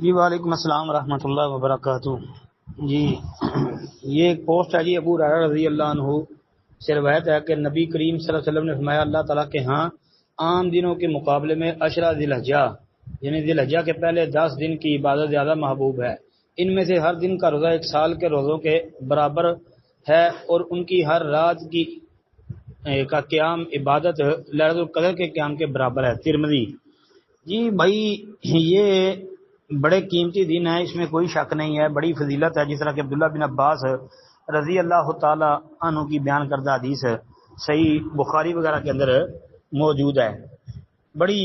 جی وعلیکم السلام ورحمۃ اللہ وبرکاتہ۔ جی یہ ایک پوسٹ ہے جی ابو ہریرہ رضی اللہ عنہ سے روایت ہے کہ نبی کریم صلی اللہ علیہ وسلم نے فرمایا اللہ تعالیٰ کے ہاں عام دنوں کے مقابلے میں عشرہ ذی الحجہ یعنی ذی الحجہ کے پہلے 10 دن کی عبادت زیادہ محبوب ہے۔ ان میں سے ہر دن کا روزہ 1 سال کے روزوں کے برابر ہے اور ان کی ہر رات کی کا قیام عبادت لیلۃ القدر کے قیام کے برابر ہے۔ ترمذی۔ جی بھائی یہ بڑے قیمتی دن ہے، اس میں کوئی شک نہیں ہے، بڑی فضیلت ہے، جس طرح کہ عبداللہ بن عباس رضی اللہ تعالی عنہ کی بیان کردہ حدیث صحیح بخاری وغیرہ کے اندر موجود ہے۔ بڑی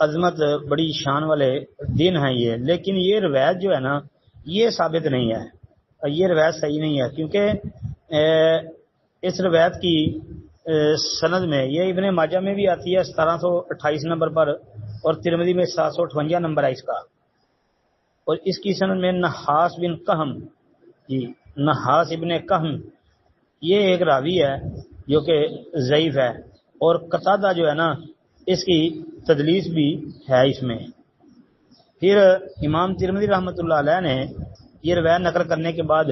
عظمت بڑی شان والے دن ہیں یہ، لیکن یہ روایت جو ہے نا یہ ثابت نہیں ہے، یہ روایت صحیح نہیں ہے، کیونکہ اس روایت کی سند میں یہ ابن ماجہ میں بھی آتی ہے 1728 نمبر پر اور ترمذی میں 758 نمبر ہے اس کا، اور اس کی سند میں نحاس بن قہم نحاس ابن قہم یہ ایک راوی ہے جو کہ ضعیف ہے، اور قتادہ جو ہے نا اس کی تدلیس بھی ہے اس میں۔ پھر امام ترمذی رحمۃ اللہ علیہ نے یہ روایت نقل کرنے کے بعد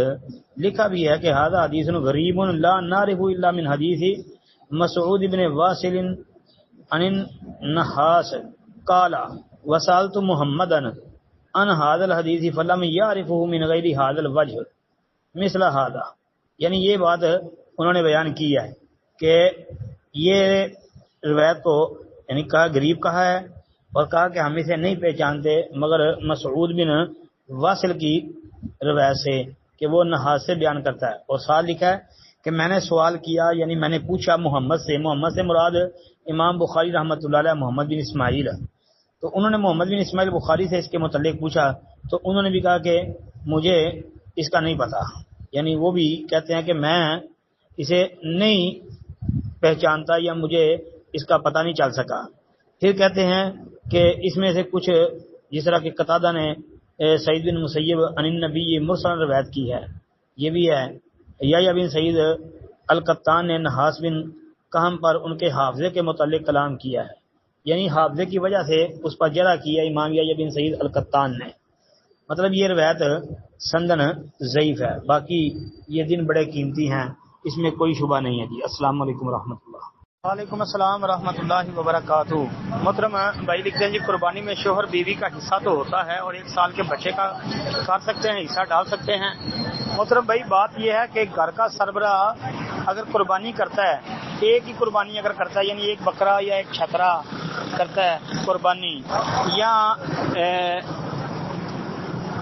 لکھا بھی ہے کہ ھذا حدیث غریب لا نعرف الا من حدیث مسعود بن واصل عن النحاس قال وسألت محمدا عن هذا الحديث فلم يعرفه من غير هذا الوجه مثل هذا، یعنی یہ بات انہوں نے بیان کی ہے کہ یہ روایت کو یعنی کہا غریب کہا ہے اور کہا کہ ہم اسے نہیں پہچانتے مگر مسعود بن واصل کی روایت سے کہ وہ نحاس سے بیان کرتا ہے، اور ساتھ لکھا ہے کہ میں نے سوال کیا یعنی میں نے پوچھا محمد سے مراد امام بخاری رحمۃ اللہ علیہ محمد بن اسماعیل، تو انہوں نے محمد بن اسماعیل بخاری سے اس کے متعلق پوچھا تو انہوں نے بھی کہا کہ مجھے اس کا نہیں پتا، یعنی وہ بھی کہتے ہیں کہ میں اسے نہیں پہچانتا یا مجھے اس کا پتہ نہیں چل سکا۔ پھر کہتے ہیں کہ اس میں سے کچھ جس طرح کہ قتادہ نے سعید بن مسیب عن النبی مرسل روایت کی ہے، یہ بھی ہے، یا بن سعید القطان نے نحاس بن قہم پر ان کے حافظے کے متعلق کلام کیا ہے، یعنی حافظے کی وجہ سے اس پر جرح کیا امام یا بن سعید القطان نے، مطلب یہ روایت سندن ضعیف ہے، باقی یہ دن بڑے قیمتی ہیں، اس میں کوئی شبہ نہیں ہے جی۔ السلام علیکم ورحمۃ اللہ۔ وعلیکم السلام ورحمۃ اللہ وبرکاتہ۔ محترم بھائی لکھتے ہیں جی قربانی میں شوہر بیوی کا حصہ تو ہوتا ہے اور 1 سال کے بچے کا کر سکتے ہیں، حصہ ڈال سکتے ہیں۔ محترم بھائی بات یہ ہے کہ گھر کا سربراہ اگر قربانی کرتا ہے، ایک ہی قربانی اگر کرتا ہے یعنی ایک بکرا یا ایک چھترا کرتا ہے قربانی، یا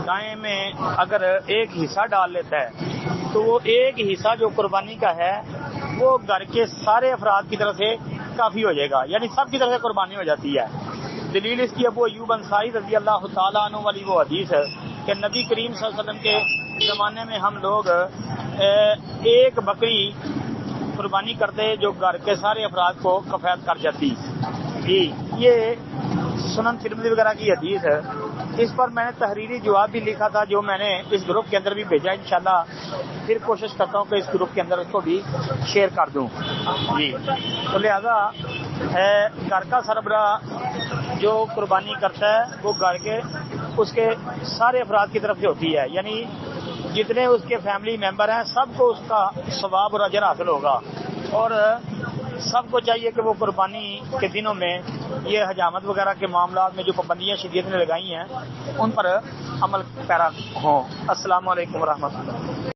گائے میں اگر ایک حصہ ڈال لیتا ہے تو وہ ایک حصہ جو قربانی کا ہے وہ گھر کے سارے افراد کی طرف سے کافی ہو جائے گا، یعنی سب کی طرف سے قربانی ہو جاتی ہے۔ دلیل اس کی ابو ایوب انصاری رضی اللہ تعالیٰ عنہ والی وہ حدیث ہے کہ نبی کریم صلی اللہ علیہ وسلم کے زمانے میں ہم لوگ ایک بکری قربانی کرتے جو گھر کے سارے افراد کو کفایت کر جاتی جی۔ یہ سنن ترمذی وغیرہ کی حدیث ہے، اس پر میں نے تحریری جواب بھی لکھا تھا جو میں نے اس گروپ کے اندر بھی بھیجا، انشاءاللہ پھر کوشش کرتا ہوں کہ اس گروپ کے اندر اس کو بھی شیئر کر دوں جی۔ تو لہذا گھر کا سربراہ جو قربانی کرتا ہے وہ گھر کے اس کے سارے افراد کی طرف سے ہوتی ہے، یعنی جتنے اس کے فیملی ممبر ہیں سب کو اس کا ثواب اور اجر حاصل ہوگا، اور سب کو چاہیے کہ وہ قربانی کے دنوں میں یہ حجامت وغیرہ کے معاملات میں جو پابندیاں شریعت نے لگائی ہیں ان پر عمل پیرا ہوں۔ السلام علیکم ورحمۃ اللہ۔